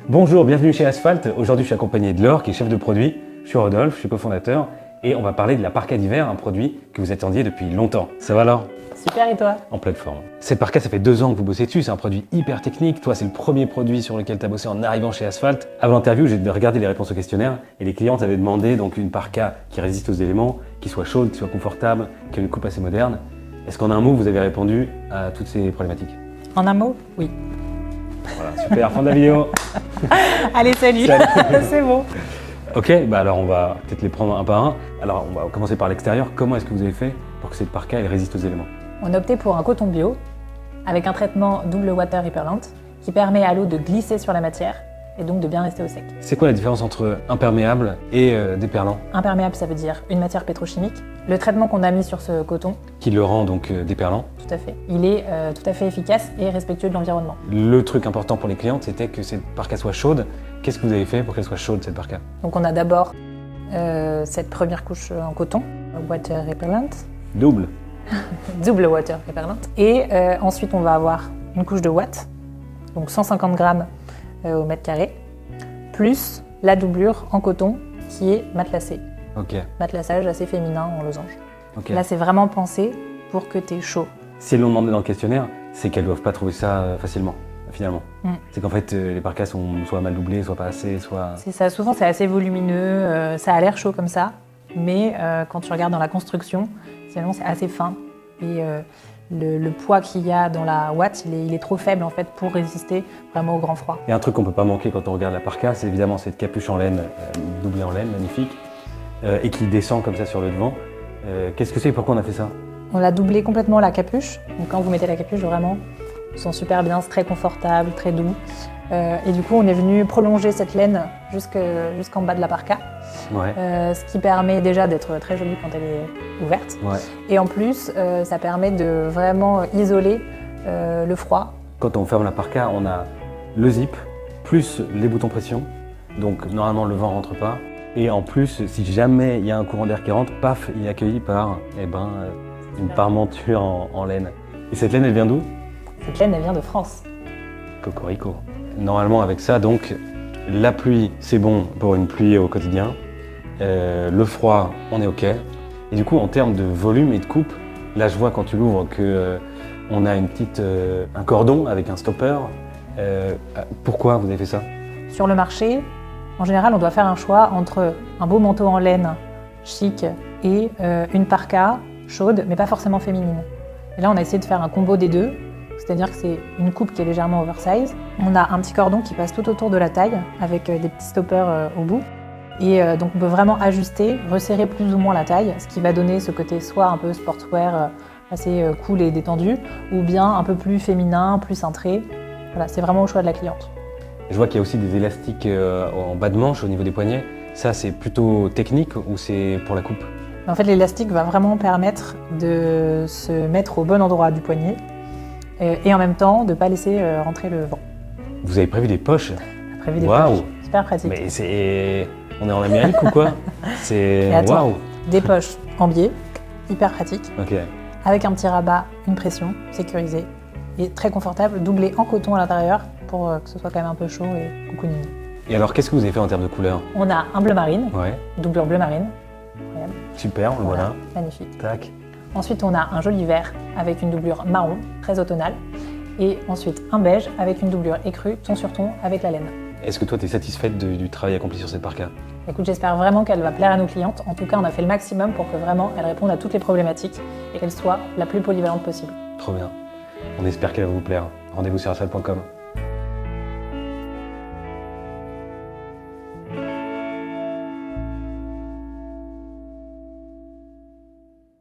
Bonjour, bienvenue chez Asphalt. Aujourd'hui, je suis accompagné de Laure, qui est chef de produit. Je suis Rodolphe, je suis cofondateur. Et on va parler de la parka d'hiver, un produit que vous attendiez depuis longtemps. Ça va Laure? Super, et toi? En pleine forme. Cette parka, ça fait 2 ans que vous bossez dessus. C'est un produit hyper technique. Toi, c'est le premier produit sur lequel tu as bossé en arrivant chez Asphalt. Avant l'interview, j'ai regardé les réponses au questionnaire. Et les clients t'avaient demandé donc une parka qui résiste aux éléments, qui soit chaude, qui soit confortable, qui ait une coupe assez moderne. Est-ce qu'en un mot, vous avez répondu à toutes ces problématiques? En un mot? Oui. Voilà, super, fin de la vidéo. Allez, salut. C'est bon. Ok, bah alors on va peut-être les prendre un par un. Alors on va commencer par l'extérieur. Comment est-ce que vous avez fait pour que cette parka elle résiste aux éléments? On a opté pour un coton bio avec un traitement double water repellent qui permet à l'eau de glisser sur la matière et donc de bien rester au sec. C'est quoi la différence entre imperméable et déperlant? Imperméable, ça veut dire une matière pétrochimique. Le traitement qu'on a mis sur ce coton, Qui le rend donc déperlant. tout à fait, il est tout à fait efficace et respectueux de l'environnement. Le truc important pour les clientes, c'était que cette parka soit chaude. Qu'est-ce que vous avez fait pour qu'elle soit chaude, cette parka? Donc on a d'abord cette première couche en coton, water repellent, Double. double water repellent. Et ensuite on va avoir une couche de watt, donc 150 grammes au mètre carré, plus la doublure en coton qui est matelassée. Ok. Matelassage assez féminin en losange. Ok. Là c'est vraiment pensé pour que tu aies chaud. Si elles l'ont demandé dans le questionnaire, c'est qu'elles doivent pas trouver ça facilement, finalement. Mm. C'est qu'en fait, les parkas sont soit mal doublées, soit pas assez, soit... C'est ça, souvent c'est assez volumineux, ça a l'air chaud comme ça, mais quand tu regardes dans la construction, finalement c'est assez fin. Et le poids qu'il y a dans la watt, il est trop faible en fait pour résister vraiment au grand froid. Et un truc qu'on peut pas manquer quand on regarde la parka, c'est évidemment cette capuche en laine, doublée en laine, magnifique, et qui descend comme ça sur le devant. Qu'est-ce que c'est et pourquoi on a fait ça? On a doublé complètement la capuche, donc quand vous mettez la capuche vraiment, on se sent super bien, c'est très confortable, très doux. Et du coup on est venu prolonger cette laine jusqu'en bas de la parka, Ouais. ce qui permet déjà d'être très jolie quand elle est ouverte. Ouais. Et en plus, ça permet de vraiment isoler le froid. Quand on ferme la parka, on a le zip, plus les boutons pression. Donc normalement le vent rentre pas. Et en plus, si jamais il y a un courant d'air qui rentre, paf, il est accueilli par une parmenture en laine. Et cette laine, elle vient d'où? Cette laine, elle vient de France. Cocorico. Normalement avec ça, donc, la pluie, c'est bon pour une pluie au quotidien. Le froid, on est ok. Et du coup, en termes de volume et de coupe, là je vois quand tu l'ouvres que on a un cordon avec un stopper. Pourquoi vous avez fait ça? Sur le marché, en général, on doit faire un choix entre un beau manteau en laine chic et une parka chaude, mais pas forcément féminine. Et là, on a essayé de faire un combo des deux, c'est-à-dire que c'est une coupe qui est légèrement oversize. On a un petit cordon qui passe tout autour de la taille, avec des petits stoppers au bout. Et donc on peut vraiment ajuster, resserrer plus ou moins la taille, ce qui va donner ce côté soit un peu sportswear assez cool et détendu, ou bien un peu plus féminin, plus cintré. Voilà, c'est vraiment au choix de la cliente. Je vois qu'il y a aussi des élastiques en bas de manche au niveau des poignets. Ça, c'est plutôt technique ou c'est pour la coupe? En fait, l'élastique va vraiment permettre de se mettre au bon endroit du poignet et en même temps de ne pas laisser rentrer le vent. Vous avez prévu des poches? On a prévu des Waouh. poches, super pratique. Mais c'est... On est en Amérique ou quoi? C'est... Et attends, Waouh. des poches en biais, hyper pratique, Ok. avec un petit rabat, une pression, sécurisé et très confortable, doublé en coton à l'intérieur pour que ce soit quand même un peu chaud et cocooning. Et alors, qu'est-ce que vous avez fait en termes de couleurs? On a un bleu marine, Ouais. doublure bleu marine, incroyable. Super, le voilà. Magnifique. Tac. Ensuite, on a un joli vert avec une doublure marron, très automnale. Et ensuite, un beige avec une doublure écrue, ton sur ton, avec la laine. Est-ce que toi, tu es satisfaite du travail accompli sur cette parka? Écoute, j'espère vraiment qu'elle va plaire à nos clientes. En tout cas, on a fait le maximum pour que vraiment elle réponde à toutes les problématiques et qu'elle soit la plus polyvalente possible. Trop bien. On espère qu'elle va vous plaire. Rendez-vous sur asphalt.com.